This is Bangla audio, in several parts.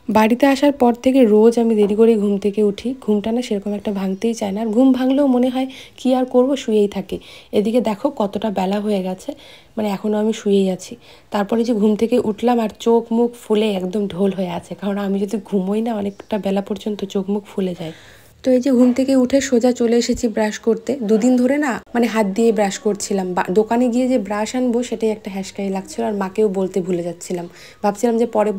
বাড়িতে আসার পর থেকে রোজ আমি দেরি করে ঘুম থেকে উঠি। ঘুমটা না সেরকম একটা ভাঙতেই চায় না, আর ঘুম ভাঙলেও মনে হয় কি আর করব, শুয়েই থাকি। এদিকে দেখো কতটা বেলা হয়ে গেছে, মানে এখনও আমি শুয়েই আছি। তারপরে যে ঘুম থেকে উঠলাম আর চোখ মুখ ফুলে একদম ঢোল হয়ে আছে, কারণ আমি যদি ঘুমোই না অনেকটা বেলা পর্যন্ত চোখ মুখ ফুলে যায়। তো এই যে ঘুম থেকে উঠে সোজা চলে এসেছি ব্রাশ করতে। দুদিন ধরে না মানে হাত দিয়ে ব্রাশ করছিলাম, দোকানে গিয়ে যে ব্রাশ আনবো সেটাই একটা হ্যাসকাই লাগছিল, আর মাকেও বলতে ভুলে যাচ্ছিলাম। ভাবছিলাম যে পরে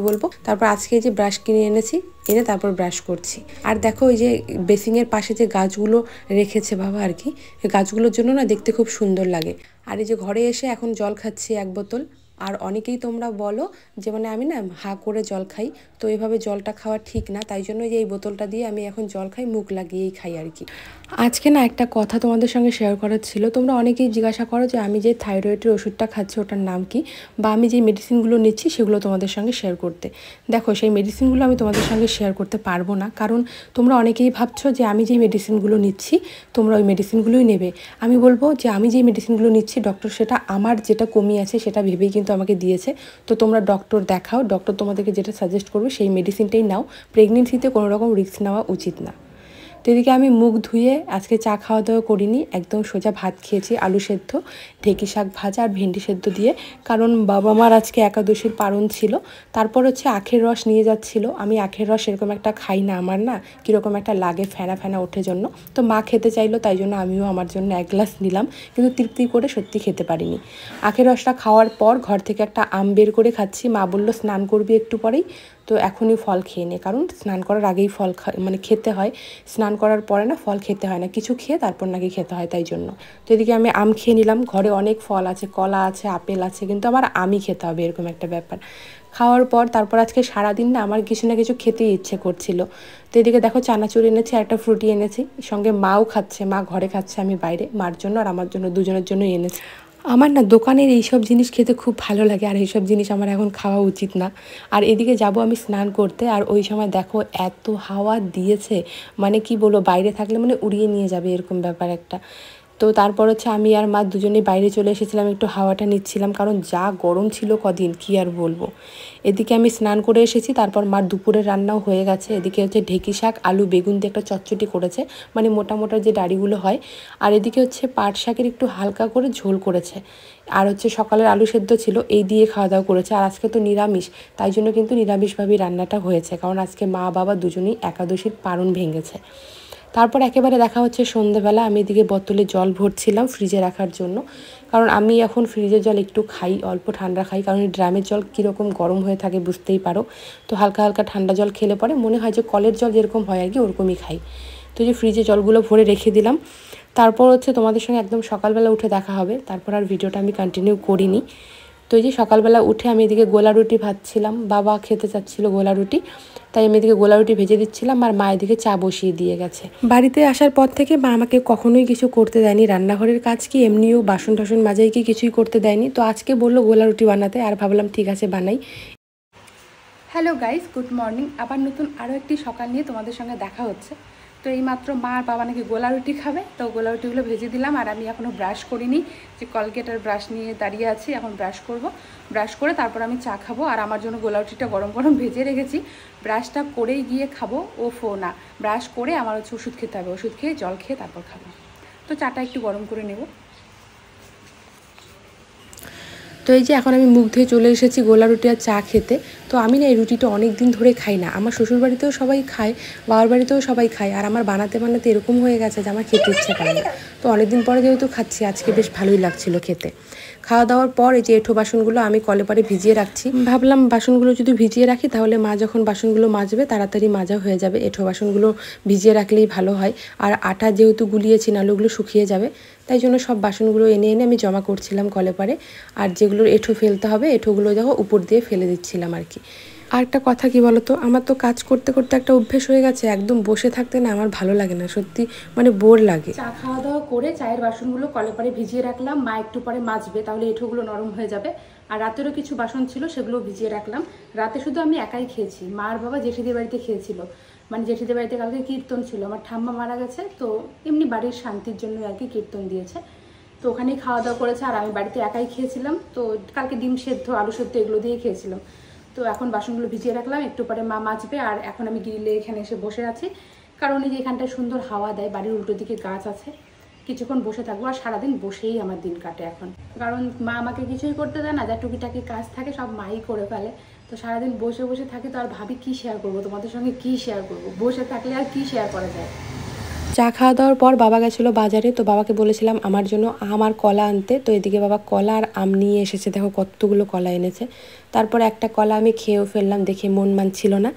বলবো। তারপর আজকে যে ব্রাশ কিনে এনেছি, এনে তারপর ব্রাশ করছি। আর দেখো ওই যে বেসিংয়ের পাশে যে গাছগুলো রেখেছে বাবা আর কি, গাছগুলোর জন্য না দেখতে খুব সুন্দর লাগে। আর এই যে ঘরে এসে এখন জল খাচ্ছি 1 বোতল। আর অনেকেই তোমরা বলো যে মানে আমি না হা করে জল খাই, তো এভাবে জলটা খাওয়া ঠিক না, তাই জন্য যে এই বোতলটা দিয়ে আমি এখন জল খাই, মুখ লাগিয়েই খাই আর কি। আজকে না একটা কথা তোমাদের সঙ্গে শেয়ার করার ছিল। তোমরা অনেকেই জিজ্ঞাসা করো যে আমি যে থাইরয়েডের ওষুধটা খাচ্ছি ওটার নাম কি, বা আমি যে মেডিসিনগুলো নিচ্ছি সেগুলো তোমাদের সঙ্গে শেয়ার করতে। দেখো সেই মেডিসিনগুলো আমি তোমাদের সঙ্গে শেয়ার করতে পারবো না, কারণ তোমরা অনেকেই ভাবছো যে আমি যে মেডিসিনগুলো নিচ্ছি তোমরা ওই মেডিসিনগুলোই নেবে। আমি বলবো যে আমি যে মেডিসিনগুলো নিচ্ছি ডক্টর সেটা আমার যেটা কমি আছে সেটা ভেবেই কিন্তু আমাকে দিয়েছে। তো তোমরা ডক্টর দেখাও, ডক্টর তোমাদেরকে যেটা সাজেস্ট করবে সেই মেডিসিনটাই নাও। প্রেগনেন্সিতে কোনো রকম রিস্ক নেওয়া উচিত না। তো এদিকে আমি মুখ ধুয়ে আজকে চা খাওয়া দাওয়া করিনি, একদম সোজা ভাত খেয়েছি, আলু সেদ্ধ, ঢেঁকি শাক ভাজা আর ভেন্ডি সেদ্ধ দিয়ে, কারণ বাবা মার আজকে একাদশীর পারণ ছিল। তারপর হচ্ছে আখের রস নিয়ে যাচ্ছিল। আমি আখের রস এরকম একটা খাই না, আমার না কীরকম একটা লাগে, ফেনা ফেনা ওঠে জন্য। তো মা খেতে চাইলো, তাই জন্য আমিও আমার জন্য 1 গ্লাস নিলাম, কিন্তু তৃপ্তি করে সত্যি খেতে পারিনি। আখের রসটা খাওয়ার পর ঘর থেকে একটা আম বের করে খাচ্ছি। মা বললো স্নান করবি একটু পরেই, তো এখনই ফল খেয়ে নে, কারণ স্নান করার আগেই ফল মানে খেতে হয়, স্নান করার পরে না ফল খেতে হয় না, কিছু খেয়ে তারপর নাকি খেতে হয়, তাই জন্য। তো এদিকে আমি আম খেয়ে নিলাম। ঘরে অনেক ফল আছে, কলা আছে, আপেল আছে, কিন্তু আমার আমই খেতে হবে, এরকম একটা ব্যাপার। খাওয়ার পর তারপর আজকে সারাদিন না আমার কিছু না কিছু খেতেই ইচ্ছে করছিল। তো এদিকে দেখো চানাচুর এনেছি আর একটা ফ্রুটি এনেছি, সঙ্গে মাও খাচ্ছে। মা ঘরে খাচ্ছে, আমি বাইরে, মার জন্য আর আমার জন্য, দুজনের জন্যই এনেছি। আমার না দোকানের এইসব জিনিস খেতে খুব ভালো লাগে, আর এইসব জিনিস আমার এখন খাওয়া উচিত না। আর এদিকে যাব আমি স্নান করতে, আর ওই সময় দেখো এত হাওয়া দিয়েছে, মানে কি বলবো, বাইরে থাকলে মানে উড়িয়ে নিয়ে যাবে এরকম ব্যাপার একটা। তো তারপর হচ্ছে আমি আর মা দুজনেই বাইরে চলে এসেছিলাম, একটু হাওয়াটা নিচ্ছিলাম, কারণ যা গরম ছিল কদিন, কি আর বলবো। এদিকে আমি স্নান করে এসেছি, তারপর মার দুপুরের রান্নাও হয়ে গেছে। এদিকে হচ্ছে ঢেঁকি শাক আলু বেগুন দিয়ে একটা চটচটি করেছে, মানে মোটা মোটা যে ডাঁড়িগুলো হয়। আর এদিকে হচ্ছে পাট শাকের একটু হালকা করে ঝোল করেছে, আর হচ্ছে সকালের আলু সেদ্ধ ছিল, এই দিয়ে খাওয়া দাওয়া করেছে। আর আজকে তো নিরামিষ, তাই জন্য কিন্তু নিরামিষভাবেই রান্নাটা হয়েছে, কারণ আজকে মা বাবা দুজনেই একাদশীর পারণ ভেঙেছে। তারপর একেবারে দেখা হচ্ছে সন্ধ্যেবেলা। আমি এদিকে বোতলে জল ভরছিলাম ফ্রিজে রাখার জন্য, কারণ আমি এখন ফ্রিজের জল একটু খাই, অল্প ঠান্ডা খাই, কারণ ড্রামের জল কীরকম গরম হয়ে থাকে বুঝতেই পারো। তো হালকা হালকা ঠান্ডা জল খেলে পরে মনে হয় যে কলের জল যেরকম হয় আর কি, ওরকমই খাই। তো যে ফ্রিজে জলগুলো ভরে রেখে দিলাম। তারপর হচ্ছে তোমাদের সঙ্গে একদম সকালবেলা উঠে দেখা হবে, তারপর আর ভিডিওটা আমি কন্টিনিউ করিনি। তো এই যে সকালবেলা উঠে আমি এদিকে গোলা রুটি ভাজছিলাম, বাবা খেতে চাচ্ছিল গোলা রুটি, তাই আমি এদিকে গোলা রুটি ভেজে দিচ্ছিলাম, আর মা এদিকে চা বসিয়ে দিয়ে গেছে। বাড়িতে আসার পর থেকে মা আমাকে কখনোই কিছু করতে দেয়নি, রান্নাঘরের কাজ কি এমনিও বাসন টাসন মাজাই কি কিছুই করতে দেয়নি। তো আজকে বললো গোলা রুটি বানাতে, আর ভাবলাম ঠিক আছে বানাই। Hello guys, good morning. আবার নতুন আরও একটি সকাল নিয়ে তোমাদের সঙ্গে দেখা হচ্ছে। তো এইমাত্র মা আর বাবা নাকি গোলা রুটি খাবে, তো গোলা রুটিগুলো ভেজে দিলাম। আর আমি এখনও ব্রাশ করিনি, যে কলগেট আর ব্রাশ নিয়ে দাঁড়িয়ে আছি, এখন ব্রাশ করব। ব্রাশ করে তারপর আমি চা খাবো, আর আমার জন্য গোলা রুটিটা গরম গরম ভেজে রেখেছি। ব্রাশটা করেই গিয়ে খাবো, না, ব্রাশ করে আমার হচ্ছে ওষুধ খেতে হবে, ওষুধ খেয়ে জল খেয়ে তারপর খাবো। তো চাটা একটু গরম করে নেব। তো এই যে এখন আমি মুখ ধুয়ে চলে এসেছি গোলা রুটি আর চা খেতে। তো আমি না এই রুটিটা অনেক দিন ধরে খাই না, আমার শ্বশুরবাড়িতেও সবাই খায়, বাবার বাড়িতেও সবাই খায়, আর আমার বানাতে বানাতে এরকম হয়ে গেছে যে আমার খেতে ইচ্ছে করে না। তো অনেকদিন পরে যেহেতু খাচ্ছি, আজকে বেশ ভালোই লাগছিল খেতে। খাওয়া দাওয়ার পর এই যে এঁঠো বাসনগুলো আমি কলে পরে ভিজিয়ে রাখছি, ভাবলাম বাসনগুলো যদি ভিজিয়ে রাখি তাহলে মা যখন বাসনগুলো মাজবে তাড়াতাড়ি মাজা হয়ে যাবে, এঁঠো বাসনগুলো ভিজিয়ে রাখলেই ভালো হয়। আর আটা যেহেতু গুলিয়েছি, নাড়ুগুলো শুকিয়ে যাবে, তাই জন্য সব বাসনগুলো এনে এনে আমি জমা করছিলাম কলে পারে। আর যেগুলোর এঁঠো ফেলতে হবে, এঁঠোগুলো দেখো উপর দিয়ে ফেলে দিচ্ছিলাম আর কি। আর একটা কথা কি বলতো, আমার তো কাজ করতে করতে একটা অভ্যেস হয়ে গেছে, একদম বসে থাকতে না আমার ভালো লাগে না, সত্যি মানে বোর লাগে। চা খাওয়া দাওয়া করে চায়ের বাসনগুলো কলে পরে ভিজিয়ে রাখলাম, মা একটু পরে মাজবে, তাহলে এঁঠোগুলো নরম হয়ে যাবে। আর রাতেরও কিছু বাসন ছিল, সেগুলো ভিজিয়ে রাখলাম। রাতে শুধু আমি একাই খেয়েছি, মা আর বাবা জেঠিদের বাড়িতে খেয়েছিল, মানে জেঠিদের বাড়িতে কালকে কীর্তন ছিল, আমার ঠাম্মা মারা গেছে, তো এমনি বাড়ির শান্তির জন্য আর কি কীর্তন দিয়েছে, তো ওখানেই খাওয়া দাওয়া করেছে। আর আমি বাড়িতে একাই খেয়েছিলাম, তো কালকে ডিম সেদ্ধ আলু সেদ্ধ এগুলো দিয়ে খেয়েছিলাম। তো তো এখন বাসনগুলো ভিজিয়ে রাখলাম, একটু পরে মা মাজবে। আর এখন আমি গ্রিলে এখানে এসে বসে আছি, কারণ এই যে এখানটায় সুন্দর হাওয়া দেয়, বাড়ির উল্টো দিকে গাছ আছে, কিছুক্ষণ বসে থাকবো। আর সারাদিন বসেই আমার দিন কাটে এখন, কারণ মা আমাকে কিছুই করতে দেয় না, যা টুকিটাকি কাজ থাকে সব মাই করে ফেলে। তো সারাদিন বসে বসে থাকি, তো আর ভাবি কী শেয়ার করবো তোমাদের সঙ্গে, কী শেয়ার করবো, বসে থাকলে আর কী শেয়ার করা যায়। চা খাওয়া দাওয়ার পর বাবা গেছিলো বাজারে, তো বাবাকে বলেছিলাম আমার জন্য আম আর কলা আনতে। তো এদিকে বাবা কলা আর আম নিয়ে এসেছে, দেখো কতগুলো কলা এনেছে। তারপর একটা কলা আমি খেয়েও ফেললাম, দেখে মন মানছিল না।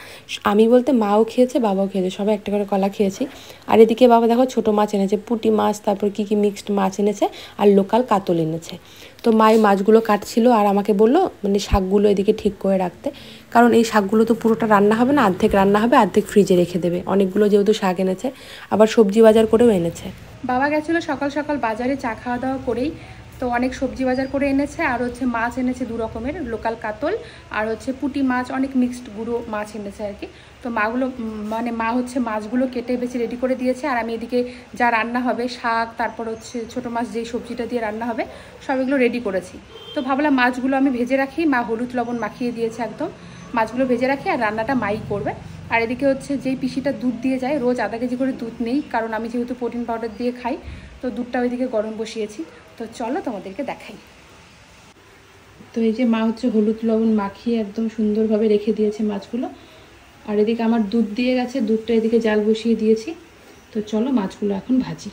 আমি বলতে মাও খেয়েছে বাবাও খেয়েছে, সবাই একটা করে কলা খেয়েছি। আর এদিকে বাবা দেখো ছোটো মাছ এনেছে, পুঁটি মাছ, তারপর কী কী মিক্সড মাছ এনেছে, আর লোকাল কাতল এনেছে। তো মা এই মাছগুলো কাটছিল আর আমাকে বললো মানে শাকগুলো এদিকে ঠিক করে রাখতে, কারণ এই শাকগুলো তো পুরোটা রান্না হবে না, অর্ধেক রান্না হবে, অর্ধেক ফ্রিজে রেখে দেবে। অনেকগুলো যেহেতু শাক এনেছে, আবার সবজি বাজার করেও এনেছে। বাবা গেছিলো সকাল সকাল বাজারে চা খাওয়া দাওয়া করেই, তো অনেক সবজি বাজার করে এনেছে। আর হচ্ছে মাছ এনেছে 2 রকমের, লোকাল কাতল আর হচ্ছে পুঁটি মাছ, অনেক মিক্সড গুঁড়ো মাছ এনেছে আর কি। তো মা হচ্ছে মাছগুলো কেটে বেছে রেডি করে দিয়েছে। আর আমি এদিকে যা রান্না হবে, শাক, তারপর হচ্ছে ছোটো মাছ যেই সবজিটা দিয়ে রান্না হবে, সব এগুলো রেডি করেছি। তো ভাবলাম মাছগুলো আমি ভেজে রাখি, মা হলুদ লবণ মাখিয়ে দিয়েছে একদম, মাছগুলো ভেজে রাখি আর রান্নাটা মাই করবে। আর এদিকে হচ্ছে যেই পিসিটা দুধ দিয়ে যায়, রোজ আধা কেজি করে দুধ নেই, কারণ আমি যেহেতু প্রোটিন পাউডার দিয়ে খাই, তো দুধটা ওইদিকে গরম বসিয়েছি। তো চলো তোমাদেরকে দেখাই। তো এই যে মা হচ্ছে হলুদ লবণ মাখিয়ে একদম সুন্দরভাবে রেখে দিয়েছে মাছগুলো। আর এদিকে আমার দুধ দিয়ে গেছে, দুধটা এদিকে জাল বসিয়ে দিয়েছি। তো চলো মাছগুলো এখন ভাজি।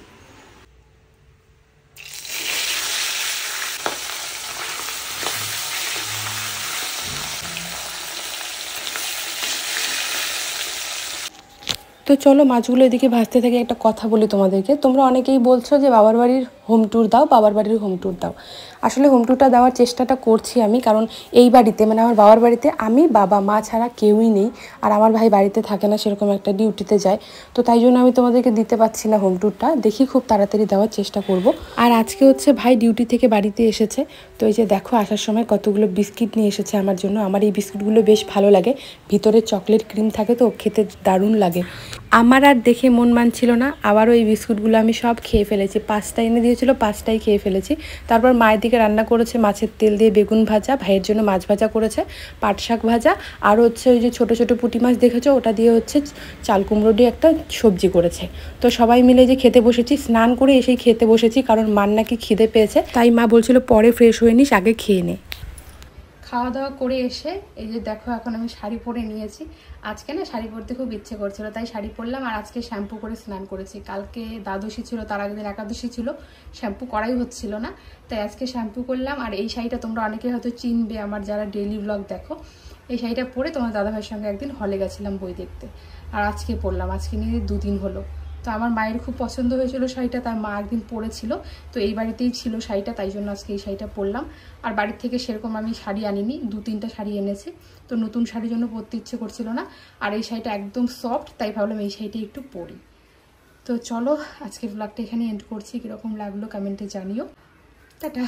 তো চলো মাছগুলো এদিকে ভাজতে থাকে। একটা কথা বলি তোমাদেরকে, তোমরা অনেকেই বলছো যে বাবার বাড়ির হোম ট্যুর দাও, বাবার বাড়ির হোম ট্যুর দাও। আসলে হোম ট্যুরটা দেওয়ার চেষ্টাটা করছি আমি, কারণ এই বাড়িতে মানে আমার বাবার বাড়িতে আমি, বাবা, মা ছাড়া কেউই নেই। আর আমার ভাই বাড়িতে থাকে না, সেরকম একটা ডিউটিতে যায়। তো তাই জন্য আমি তোমাদেরকে দিতে পারছি না হোম ট্যুরটা, দেখি খুব তাড়াতাড়ি দেওয়ার চেষ্টা করব। আর আজকে হচ্ছে ভাই ডিউটি থেকে বাড়িতে এসেছে। তো এই যে দেখো আসার সময় কতগুলো বিস্কিট নিয়ে এসেছে আমার জন্য। আমার এই বিস্কিটগুলো বেশ ভালো লাগে, ভিতরে চকলেট ক্রিম থাকে, তো খেতে দারুণ লাগে। আমার আর দেখে মন মানছিল না, আবারও এই বিস্কুটগুলো আমি সব খেয়ে ফেলেছি। 5টা এনে দিয়েছিল, 5টাই খেয়ে ফেলেছি। তারপর মায়ের দিকে রান্না করেছে মাছের তেল দিয়ে বেগুন ভাজা, ভাইয়ের জন্য মাছ ভাজা করেছে, পাট শাক ভাজা, আর হচ্ছে ওই যে ছোটো ছোটো পুঁটি মাছ দেখেছো, ওটা দিয়ে হচ্ছে চাল কুমড়ো দিয়ে একটা সবজি করেছে। তো সবাই মিলে যে খেতে বসেছি, স্নান করে এসেই খেতে বসেছি, কারণ মার নাকি খিদে পেয়েছে, তাই মা বলছিল পরে ফ্রেশ হয়ে নিস, আগে খেয়ে নে। খাওয়া দাওয়া করে এসে এই যে দেখো এখন আমি শাড়ি পরে নিয়েছি। আজকে না শাড়ি পরতে খুব ইচ্ছে করছিল, তাই শাড়ি পরলাম। আর আজকে শ্যাম্পু করে স্নান করেছি। কালকে দ্বাদশী ছিল, তার আগের দিন একাদশী ছিল, শ্যাম্পু করাই হচ্ছিল না, তাই আজকে শ্যাম্পু করলাম। আর এই শাড়িটা তোমরা অনেকে হয়তো চিনবে, আমার যারা ডেইলি ব্লগ দেখো। এই শাড়িটা পরে তোমার দাদাভাইয়ের সঙ্গে একদিন হলে গেছিলাম বই দেখতে, আর আজকে পরলাম। আজকে নিয়ে 2 দিন হলো। তো আমার মায়ের খুব পছন্দ হয়েছিল শাড়িটা, তার মা একদিন পরেছিল, তো এই বাড়িতেই ছিল শাড়িটা, তাই জন্য আজকে এই শাড়িটা পরলাম। আর বাড়ির থেকে সেরকম আমি শাড়ি আনিনি, 2-3টা শাড়ি এনেছি, তো নতুন শাড়ির জন্য পরতে ইচ্ছে করছিল না। আর এই শাড়িটা একদম সফট, তাই ভাবলাম এই শাড়িটা একটু পরি। তো চলো আজকের ব্লগটা এখানে এন্ড করছি, কীরকম লাগলো কমেন্টে জানিও। টাটা।